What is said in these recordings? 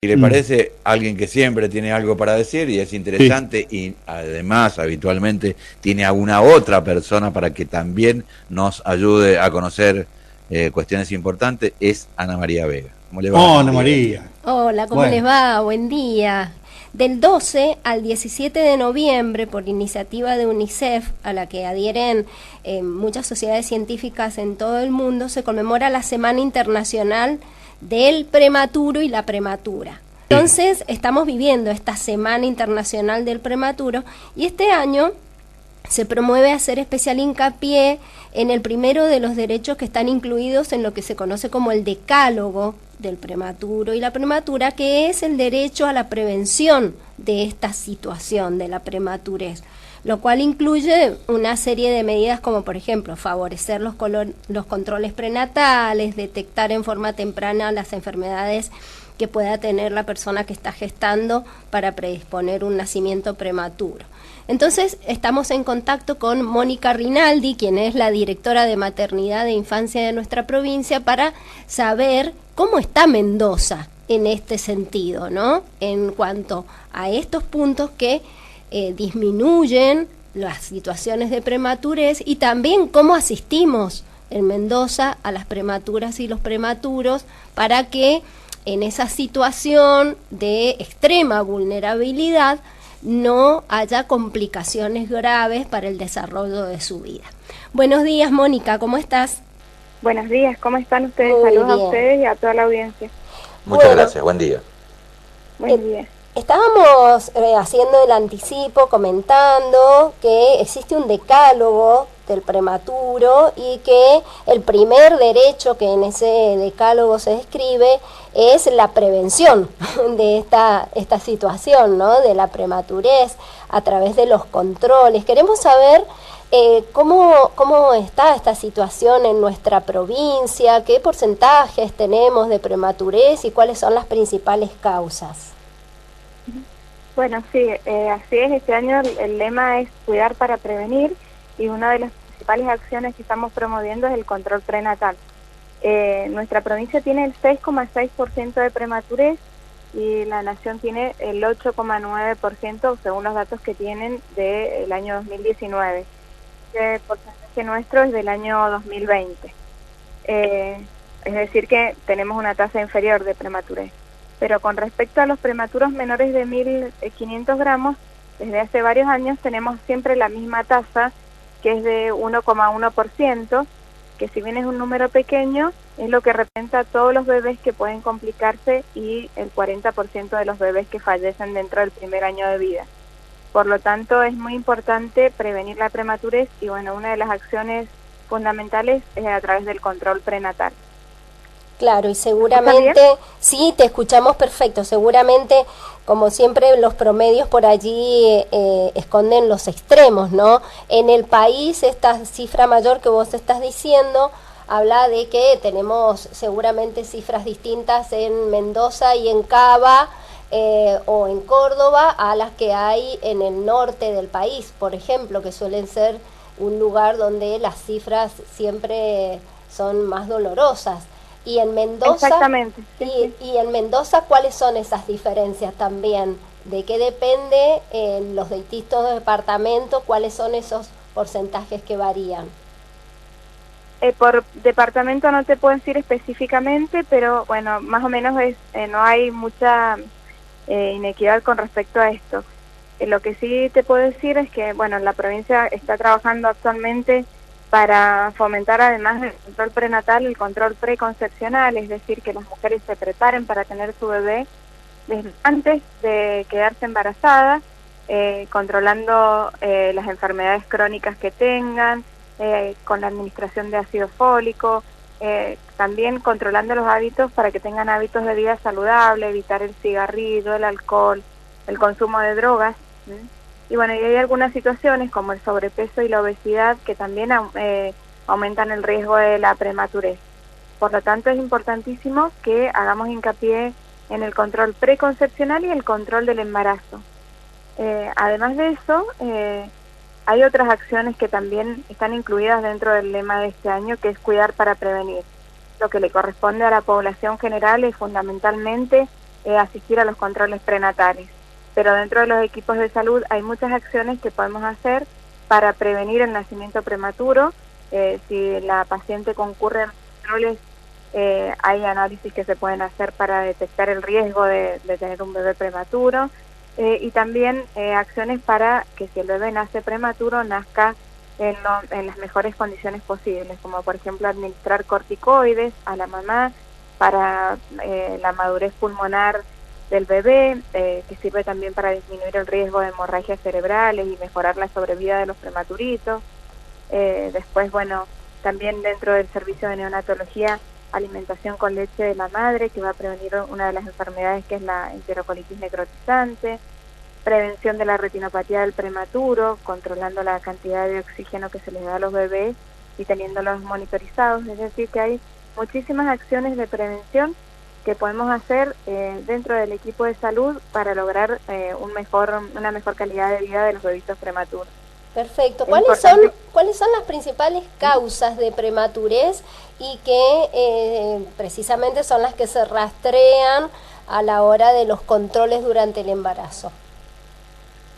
Si le parece, alguien que siempre tiene algo para decir y es interesante y además habitualmente tiene a una otra persona para que también nos ayude a conocer cuestiones importantes, es Ana María Vega. ¿Cómo le va, Oh, Ana Ana María? María. Hola, ¿cómo les Bueno, va? Buen día. Del 12 al 17 de noviembre, por iniciativa de UNICEF, a la que adhieren muchas sociedades científicas en todo el mundo, se conmemora la Semana Internacional del Prematuro y la Prematura. sí. Entonces, estamos viviendo esta Semana Internacional del Prematuro y este año se promueve hacer especial hincapié en el primero de los derechos que están incluidos en lo que se conoce como el decálogo del prematuro y la prematura, que es el derecho a la prevención de esta situación de la prematurez, lo cual incluye una serie de medidas como, por ejemplo, favorecer los controles prenatales, detectar en forma temprana las enfermedades que pueda tener la persona que está gestando para predisponer un nacimiento prematuro. Entonces estamos en contacto con Mónica Rinaldi, quien es la directora de maternidad e infancia de nuestra provincia, para saber cómo está Mendoza en este sentido, ¿no? En cuanto a estos puntos que disminuyen las situaciones de prematurez y también cómo asistimos en Mendoza a las prematuras y los prematuros para que en esa situación de extrema vulnerabilidad no haya complicaciones graves para el desarrollo de su vida. Buenos días, Mónica, ¿cómo estás? Buenos días, ¿cómo están ustedes? Muy Saludos a bien. ustedes y a toda la audiencia. Muchas Bueno, gracias, buen día. Buen día. estábamos haciendo el anticipo, comentando que existe un decálogo del prematuro y que el primer derecho que en ese decálogo se describe es la prevención de esta situación, ¿no? De la prematurez a través de los controles. Queremos saber cómo está esta situación en nuestra provincia, qué porcentajes tenemos de prematurez y cuáles son las principales causas. Bueno, sí, así es. Este año el lema es cuidar para prevenir y una de las principales acciones que estamos promoviendo es el control prenatal. Nuestra provincia tiene el 6,6% de prematurez y la nación tiene el 8,9% según los datos que tienen del año 2019. El porcentaje nuestro es del año 2020. Es decir que tenemos una tasa inferior de prematurez. Pero con respecto a los prematuros menores de 1.500 gramos, desde hace varios años tenemos siempre la misma tasa, que es de 1,1%, que si bien es un número pequeño, es lo que representa a todos los bebés que pueden complicarse y el 40% de los bebés que fallecen dentro del primer año de vida. Por lo tanto, es muy importante prevenir la prematurez y bueno, una de las acciones fundamentales es a través del control prenatal. Claro, y ¿Me escuchan bien? seguramente, sí, te escuchamos perfecto, seguramente, como siempre, los promedios por allí esconden los extremos, ¿no? En el país, esta cifra mayor que vos estás diciendo habla de que tenemos seguramente cifras distintas en Mendoza y en Cava o en Córdoba a las que hay en el norte del país, por ejemplo, que suelen ser un lugar donde las cifras siempre son más dolorosas. Y en Mendoza, Exactamente, sí. y en Mendoza, ¿cuáles son esas diferencias también? ¿De qué depende en los distintos departamentos? ¿Cuáles son esos porcentajes que varían? Por departamento no te puedo decir específicamente, pero bueno, más o menos no hay mucha inequidad con respecto a esto. Lo que sí te puedo decir es que, bueno, la provincia está trabajando actualmente para fomentar, además del control prenatal, el control preconcepcional, es decir, que las mujeres se preparen para tener su bebé desde antes de quedarse embarazadas, controlando las enfermedades crónicas que tengan, con la administración de ácido fólico, también controlando los hábitos para que tengan hábitos de vida saludable, evitar el cigarrillo, el alcohol, el consumo de drogas. Y bueno, y hay algunas situaciones como el sobrepeso y la obesidad que también aumentan el riesgo de la prematurez. Por lo tanto, es importantísimo que hagamos hincapié en el control preconcepcional y el control del embarazo. Además de eso, hay otras acciones que también están incluidas dentro del lema de este año, que es cuidar para prevenir. Lo que le corresponde a la población general es fundamentalmente asistir a los controles prenatales. Pero dentro de los equipos de salud hay muchas acciones que podemos hacer para prevenir el nacimiento prematuro. Si la paciente concurre a los controles, hay análisis que se pueden hacer para detectar el riesgo de tener un bebé prematuro, y también acciones para que si el bebé nace prematuro, nazca en las mejores condiciones posibles, como por ejemplo administrar corticoides a la mamá para la madurez pulmonar del bebé, que sirve también para disminuir el riesgo de hemorragias cerebrales y mejorar la sobrevida de los prematuritos. Después, bueno, también dentro del servicio de neonatología, alimentación con leche de la madre, que va a prevenir una de las enfermedades que es la enterocolitis necrotizante, prevención de la retinopatía del prematuro, controlando la cantidad de oxígeno que se les da a los bebés y teniéndolos monitorizados. Es decir, que hay muchísimas acciones de prevención que podemos hacer dentro del equipo de salud para lograr una mejor calidad de vida de los bebitos prematuros. Perfecto. ¿Cuáles son las principales causas de prematurez y que precisamente son las que se rastrean a la hora de los controles durante el embarazo?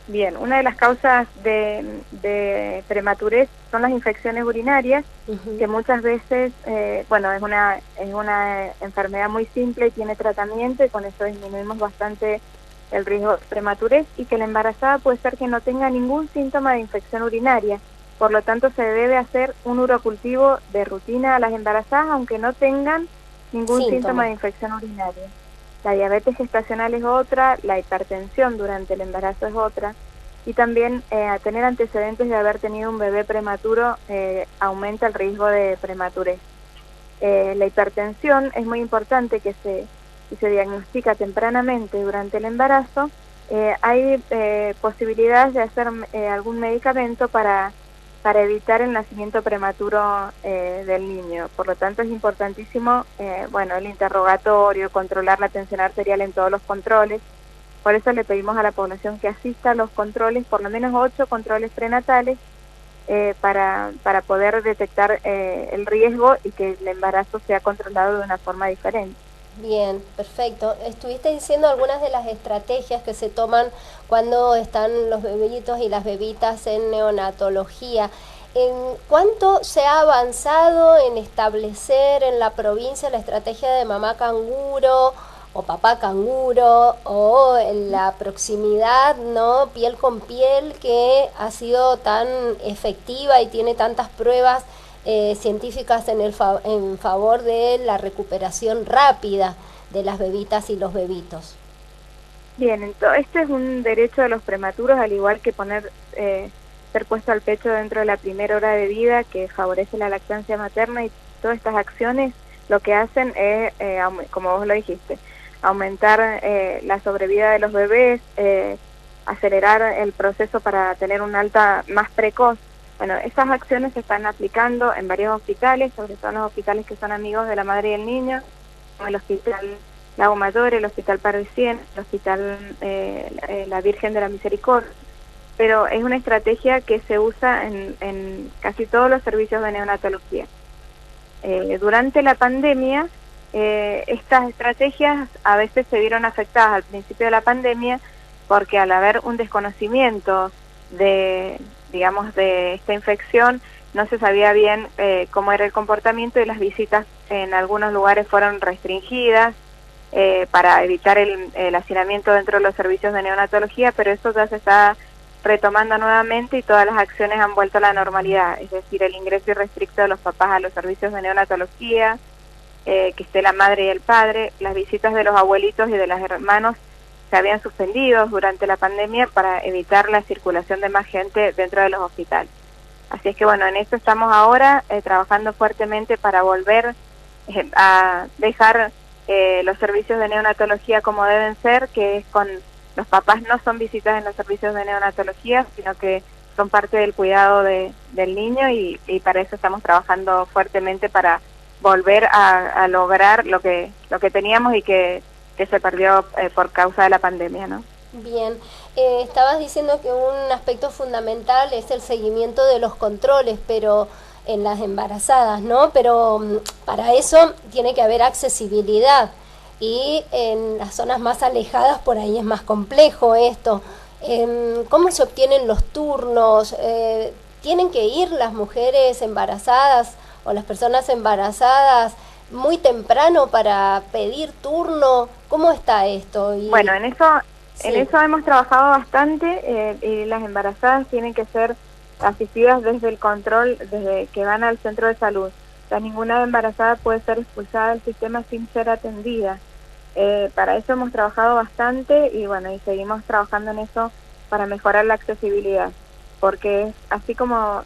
Bien, una de las causas de prematurez son las infecciones urinarias, que muchas veces, es una enfermedad muy simple y tiene tratamiento, y con eso disminuimos bastante el riesgo de prematurez, y que la embarazada puede ser que no tenga ningún síntoma de infección urinaria. Por lo tanto, se debe hacer un urocultivo de rutina a las embarazadas, aunque no tengan ningún síntoma de infección urinaria. La diabetes gestacional es otra, la hipertensión durante el embarazo es otra, y también tener antecedentes de haber tenido un bebé prematuro aumenta el riesgo de prematurez. La hipertensión es muy importante que si se diagnostica tempranamente durante el embarazo, hay posibilidades de hacer algún medicamento para evitar el nacimiento prematuro del niño. Por lo tanto, es importantísimo el interrogatorio, controlar la tensión arterial en todos los controles. Por eso le pedimos a la población que asista a los controles, por lo menos 8 controles prenatales, para poder detectar el riesgo y que el embarazo sea controlado de una forma diferente. Bien, perfecto. Estuviste diciendo algunas de las estrategias que se toman cuando están los bebitos y las bebitas en neonatología. ¿En cuánto se ha avanzado en establecer en la provincia la estrategia de mamá canguro o papá canguro, o en la proximidad, ¿no?, piel con piel, que ha sido tan efectiva y tiene tantas pruebas científicas en favor de la recuperación rápida de las bebitas y los bebitos? Bien, entonces este es un derecho de los prematuros, al igual que ser puesto al pecho dentro de la primera hora de vida, que favorece la lactancia materna, y todas estas acciones lo que hacen es, como vos lo dijiste, aumentar la sobrevida de los bebés, acelerar el proceso para tener un alta más precoz. Bueno, esas acciones se están aplicando en varios hospitales, sobre todo en los hospitales que son amigos de la madre y el niño, como el Hospital Lago Mayor, el Hospital Parisien, el Hospital La Virgen de la Misericordia. Pero es una estrategia que se usa en casi todos los servicios de neonatología. Durante la pandemia, estas estrategias a veces se vieron afectadas al principio de la pandemia, porque al haber un desconocimiento de esta infección, no se sabía bien cómo era el comportamiento, y las visitas en algunos lugares fueron restringidas para evitar el hacinamiento dentro de los servicios de neonatología, pero eso ya se está retomando nuevamente y todas las acciones han vuelto a la normalidad, es decir, el ingreso irrestricto de los papás a los servicios de neonatología, que esté la madre y el padre, las visitas de los abuelitos y de los hermanos se habían suspendido durante la pandemia para evitar la circulación de más gente dentro de los hospitales. Así es que bueno, en esto estamos ahora trabajando fuertemente para volver a dejar los servicios de neonatología como deben ser, que es con los papás. No son visitas en los servicios de neonatología, sino que son parte del cuidado del niño, y para eso estamos trabajando fuertemente para volver a lograr lo que teníamos y que se perdió por causa de la pandemia, ¿no? Bien, estabas diciendo que un aspecto fundamental es el seguimiento de los controles, pero en las embarazadas, ¿no? Pero para eso tiene que haber accesibilidad, y en las zonas más alejadas por ahí es más complejo esto. ¿Cómo se obtienen los turnos? ¿Tienen que ir las mujeres embarazadas o las personas embarazadas muy temprano para pedir turno? ¿Cómo está esto? Bueno, en eso hemos trabajado bastante, y las embarazadas tienen que ser asistidas desde el control, desde que van al centro de salud. O sea, ninguna embarazada puede ser expulsada del sistema sin ser atendida. Para eso hemos trabajado bastante y bueno, y seguimos trabajando en eso para mejorar la accesibilidad, porque así como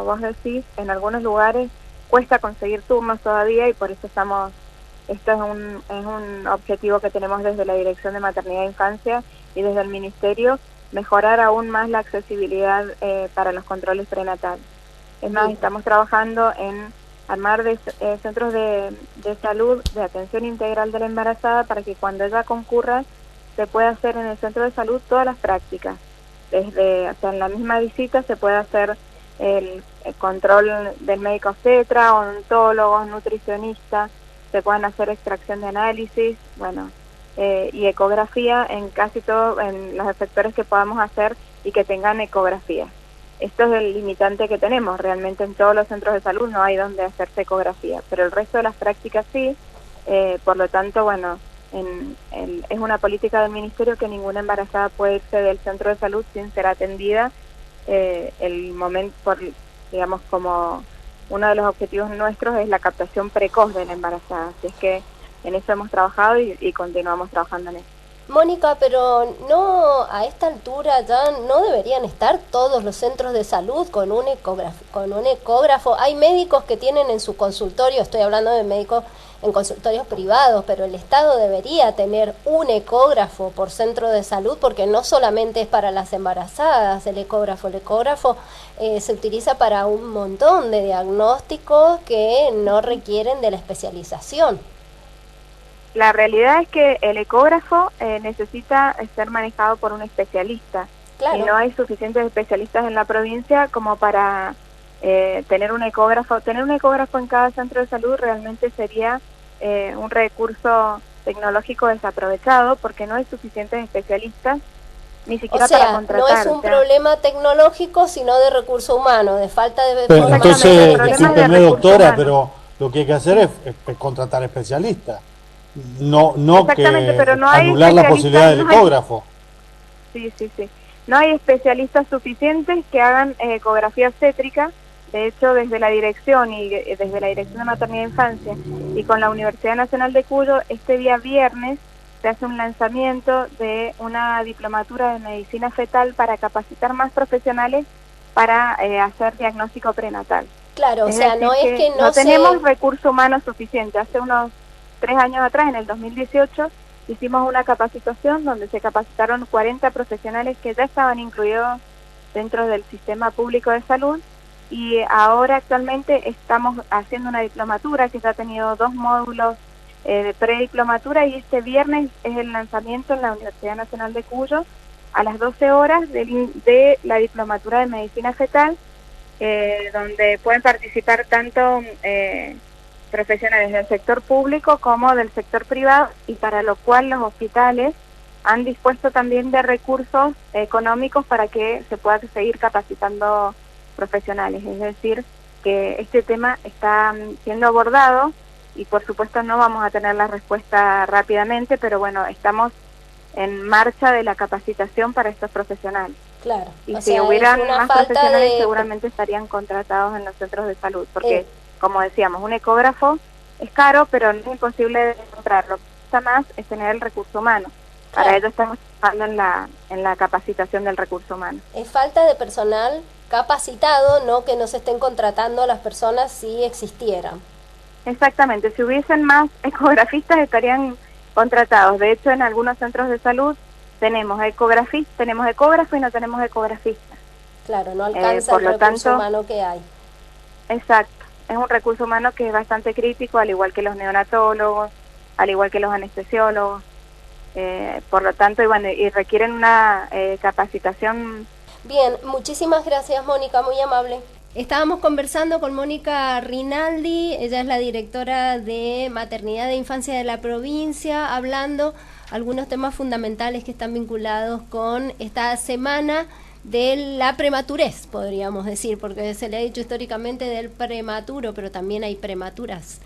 vos decís, en algunos lugares cuesta conseguir turnos todavía y por eso esto es un objetivo que tenemos desde la Dirección de Maternidad e Infancia y desde el Ministerio, mejorar aún más la accesibilidad para los controles prenatales. Es más, estamos trabajando en armar centros de salud, de atención integral de la embarazada, para que cuando ella concurra se pueda hacer en el centro de salud todas las prácticas. O sea, en la misma visita se puede hacer el control del médico obstetra, odontólogos, nutricionistas, se pueden hacer extracción de análisis, bueno, y ecografía en casi todos, en los efectores que podamos hacer y que tengan ecografía. Esto es el limitante que tenemos, realmente en todos los centros de salud no hay donde hacerse ecografía, pero el resto de las prácticas sí, por lo tanto, bueno, es una política del Ministerio que ninguna embarazada puede irse del centro de salud sin ser atendida, el momento, digamos, como uno de los objetivos nuestros es la captación precoz de la embarazada, así es que en eso hemos trabajado y continuamos trabajando en eso. Mónica, pero no, a esta altura ya no deberían estar todos los centros de salud con un ecógrafo. Hay médicos que tienen en su consultorio, estoy hablando de médicos en consultorios privados, pero el Estado debería tener un ecógrafo por centro de salud, porque no solamente es para las embarazadas el ecógrafo se utiliza para un montón de diagnósticos que no requieren de la especialización. La realidad es que el ecógrafo necesita ser manejado por un especialista. Claro. Y no hay suficientes especialistas en la provincia como para tener un ecógrafo. Tener un ecógrafo en cada centro de salud realmente sería un recurso tecnológico desaprovechado, porque no hay suficientes especialistas ni siquiera para contratar. No es un problema tecnológico, sino de recurso humano, de falta de... Pero entonces, discúlpeme doctora, pero lo que hay que hacer es contratar especialistas. No que pero no anular la posibilidad del ecógrafo. Sí. No hay especialistas suficientes que hagan ecografía obstétrica. De hecho, desde la dirección y desde la Dirección de Maternidad e Infancia y con la Universidad Nacional de Cuyo, este día viernes se hace un lanzamiento de una diplomatura de medicina fetal para capacitar más profesionales para hacer diagnóstico prenatal. Claro, o sea, no es que no tenemos recurso humano suficiente. Hace unos 3 años atrás, en el 2018, hicimos una capacitación donde se capacitaron 40 profesionales que ya estaban incluidos dentro del sistema público de salud, y ahora actualmente estamos haciendo una diplomatura que ya ha tenido 2 módulos de prediplomatura, y este viernes es el lanzamiento en la Universidad Nacional de Cuyo a las 12 horas de la diplomatura de medicina fetal, donde pueden participar tanto profesionales del sector público como del sector privado, y para lo cual los hospitales han dispuesto también de recursos económicos para que se pueda seguir capacitando profesionales. Es decir, que este tema está siendo abordado y por supuesto no vamos a tener la respuesta rápidamente, pero bueno, estamos en marcha de la capacitación para estos profesionales. Claro. Y si hubieran más profesionales seguramente estarían contratados en los centros de salud, porque como decíamos, un ecógrafo es caro, pero no es imposible de comprarlo. Lo que cuesta más es tener el recurso humano. Claro. Para ello estamos trabajando en la capacitación del recurso humano. Es falta de personal capacitado, no que no se estén contratando a las personas si existieran. Exactamente, si hubiesen más ecografistas estarían contratados. De hecho, en algunos centros de salud tenemos ecógrafo y no tenemos ecografistas. Claro, no alcanza el recurso humano que hay. Exacto. Es un recurso humano que es bastante crítico, al igual que los neonatólogos, al igual que los anestesiólogos. Por lo tanto, y requieren una capacitación. Bien, muchísimas gracias, Mónica, muy amable. Estábamos conversando con Mónica Rinaldi, ella es la directora de Maternidad e Infancia de la provincia, hablando algunos temas fundamentales que están vinculados con esta semana de la prematurez, podríamos decir, porque se le ha dicho históricamente del prematuro, pero también hay prematuras.